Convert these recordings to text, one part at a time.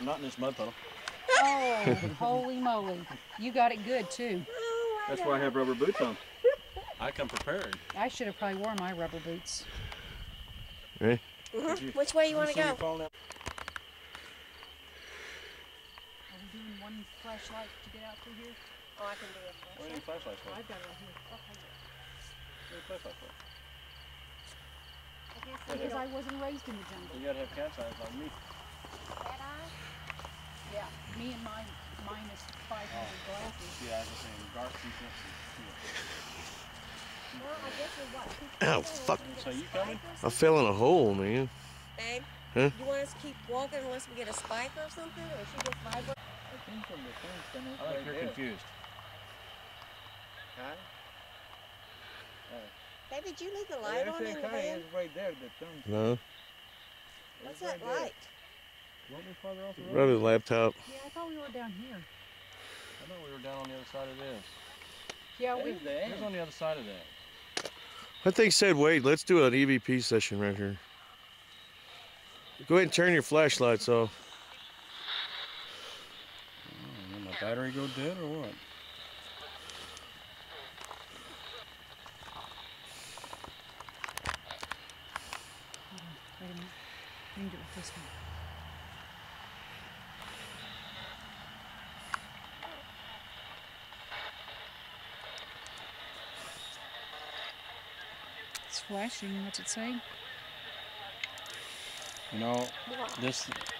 Not in this mud puddle. Oh, holy moly. You got it good, too. That's why I have rubber boots on. I come prepared. I should have probably worn my rubber boots. Ready? Which way you want to go? Are we doing one flashlight to get out through here? Oh, I can do it. What do you need flashlights for? I've got it right here. What do you need flashlights for? Because I wasn't raised in the jungle. You gotta have cat's eyes like me. Cat eye? Yeah, me and my minus 500 glasses. Yeah, I was just saying, dark people. Well, I guess we're what? Oh, fuck. So you coming? I fell in a hole, man. Babe, Huh? you want us to keep walking unless we get a spike or something? Or she gets vibrate? I think you're confused. Huh? Babe, did you leave the light on in the van? Right there, the thumb. No. What's that light? Weren't we farther off the road? Probably the laptop. Yeah, I thought we were down here. I thought we were down on the other side of this. Yeah, we... It was on the other side of that. I think said, wait, let's do an EVP session right here. Go ahead and turn your flashlights off. Oh, did my battery go dead or what? Wait a minute. We can do it with this one. It's flashing. What's it say? You know,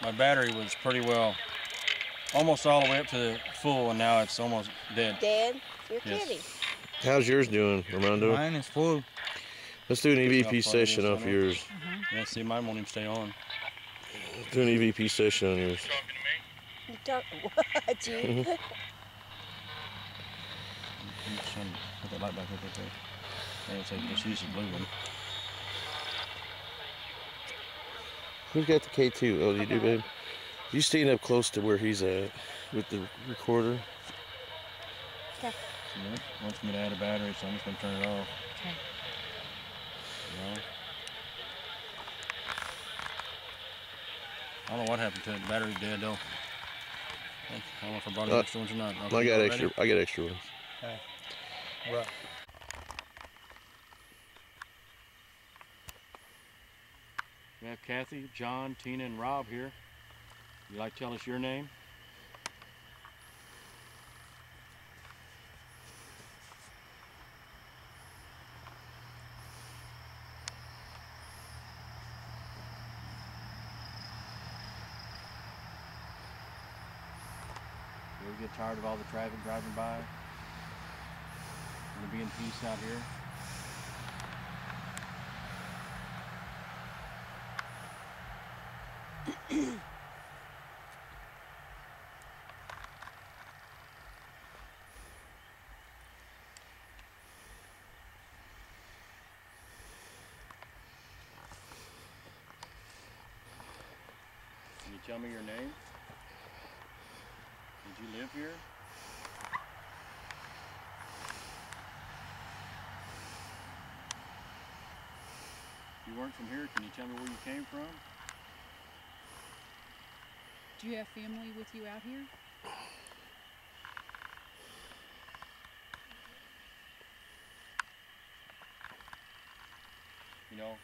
my battery was pretty well, almost all the way up to the full, and now it's almost dead. Dead? You're Yes. kidding. How's yours doing, Armando? Mine is full. Let's do an EVP Off session this, off I know. yours. Yeah, see, mine won't even stay on. Let's do an EVP session on yours. You don't, what, you? I'm just trying to put that light back up there. Yeah, so just use the blue one. Who's got the K2? Oh, you do, babe? You staying up close to where he's at with the recorder? Okay. So it wants me to add a battery, so I'm just going to turn it off. Okay. No. I don't know what happened to it. The battery's dead, though. I don't know if I brought any extra ones or not. I got extra. I got extra ones. Right. We have Kathy, John, Tina, and Rob here. You like to tell us your name? You ever get tired of all the traffic driving by? And to be in peace out here? Can you tell me your name? Did you live here? If you weren't from here, can you tell me where you came from? Do you have family with you out here? You know,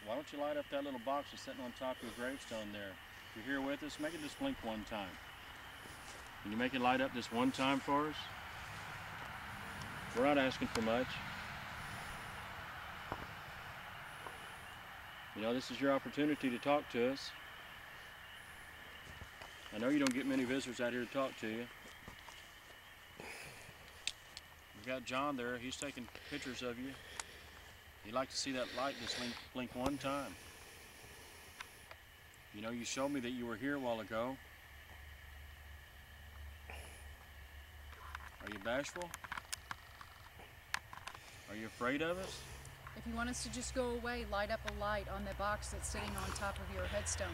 why don't you light up that little box that's sitting on top of your gravestone there? If you're here with us, make it just blink one time. Can you make it light up just one time for us? We're not asking for much. You know, this is your opportunity to talk to us. I know you don't get many visitors out here to talk to you. We've got John there. He's taking pictures of you. He'd like to see that light just blink one time. You know, you showed me that you were here a while ago. Are you bashful? Are you afraid of us? If you want us to just go away, light up a light on the box that's sitting on top of your headstone.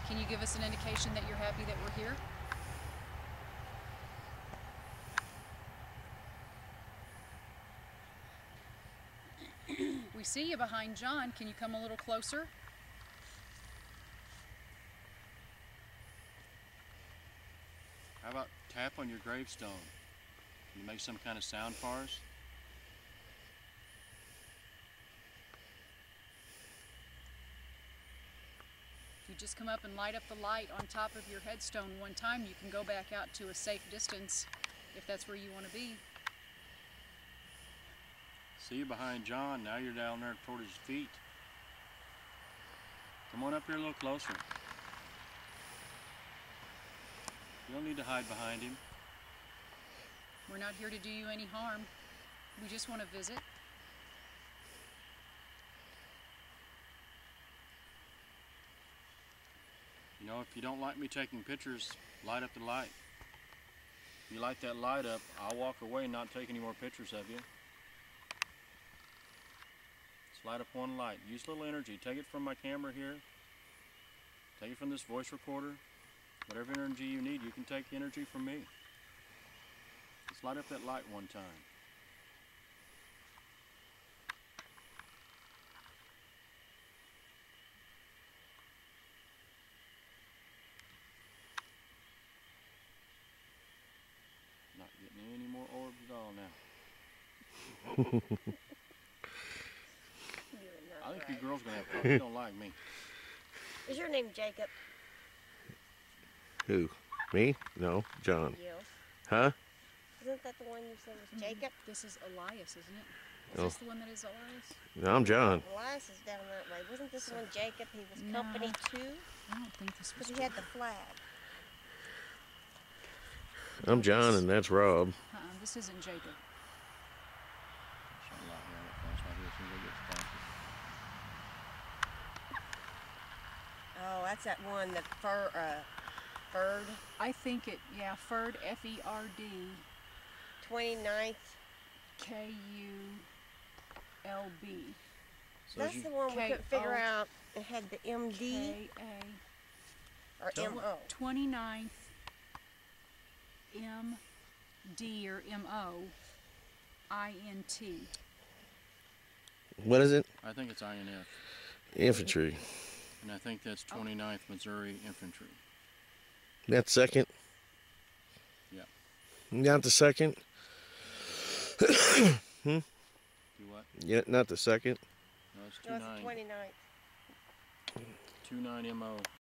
Can you give us an indication that you're happy that we're here? We see you behind John. Can you come a little closer? How about tap on your gravestone? Can you make some kind of sound for us? If you just come up and light up the light on top of your headstone one time, you can go back out to a safe distance if that's where you want to be. See you behind John. Now you're down there toward his feet. Come on up here a little closer. You don't need to hide behind him. We're not here to do you any harm. We just want to visit. You know, if you don't like me taking pictures, light up the light. You light that light up, I'll walk away and not take any more pictures of you. Just light up one light. Use a little energy. Take it from my camera here. Take it from this voice recorder. Whatever energy you need, you can take energy from me. Just light up that light one time. Not getting any more orbs at all now. I think you girls gonna have fun. You don't like me. Is your name Jacob? Who? Me? No, John. You. Huh? Isn't that the one you said was Jacob? This is Elias, isn't it? Is Oh. this the one that is Elias? No, I'm John. Elias is down that way. Wasn't this the one Jacob? He was No. company 2? I don't think this was Because he had the flag. I'm John, and that's Rob. This isn't Jacob. Oh, that's that one, the Ferd. I think yeah, Ferd, F-E-R-D, 29th. K-U-L-B. So That's the one we couldn't figure out. It had the M-D K-A. or M-O. 29th M-D or M-O-I-N-T. What is it? I think it's INF. Infantry. And I think that's 29th Missouri Infantry. That's second? Yeah. Not the second? Do what? Yeah, not the second. No, it's No, it's the 29. 29th. 29 MO